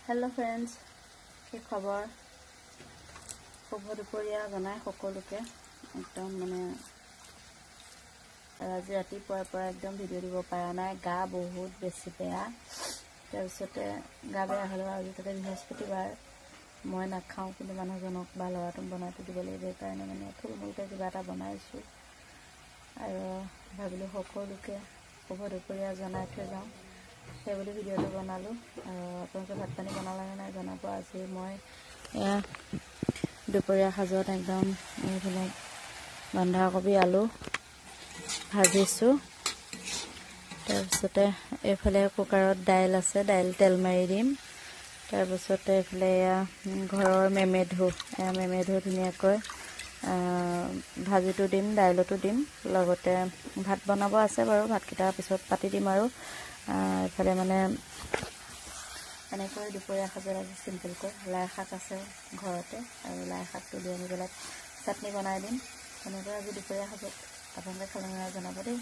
Hello friends কি খবৰ শুভ দুপৰীয়া জনাই সকলোকে একদম মানে আজি ৰাতিপুৱাৰ পৰা একদম ভিডিঅ' দিব পৰা নাই গা বহুত বেছি বেয়া তাৰপিছতে গা বেয়া হ'লে আজি তাতে বৃহস্পতিবাৰ মই নাখাওঁ কিন্তু মানুহজনক বা ল'ৰাটোক বনাই দিব লাগিব সেইকাৰণে মানে থুলমূলকৈ কিবা এটা বনাইছোঁ আৰু ভাবিলোঁ সকলোকে শুভ দুপৰীয়া জনাই থৈ যাওঁ সেই বুলি ভিডিঅ'টো বনালোঁ আৰু আপোনালোকে ভাত পানী বনালে নাই জনাব আজি মই দুপৰীয়া সাজত একদম এইবিলাক বন্ধাকবি আলু ভাজিছোঁ তাৰপিছতে এইফালে কুকাৰত দাইল আছে দাইল তেল মাৰি দিম তাৰপিছতে এইফালে ঘৰৰ মেমেধু ধুনীয়াকৈ ভাজিটো দিম দাইলটো দিম লগতে ভাত বনাব আছে বাৰু ভাতকেইটা পিছত পাতি দিম আৰু এইফালে মানে এনেকৈ দুপৰীয়া সাজত আজি চিম্পলকৈ লাই শাক আছে ঘৰতে আৰু লাই শাকটো দি আমি পেলাই চাটনি বনাই দিম তেনেকৈ আজি দুপৰীয়া সাজত আপোনালোকে খালে জনাব দেই।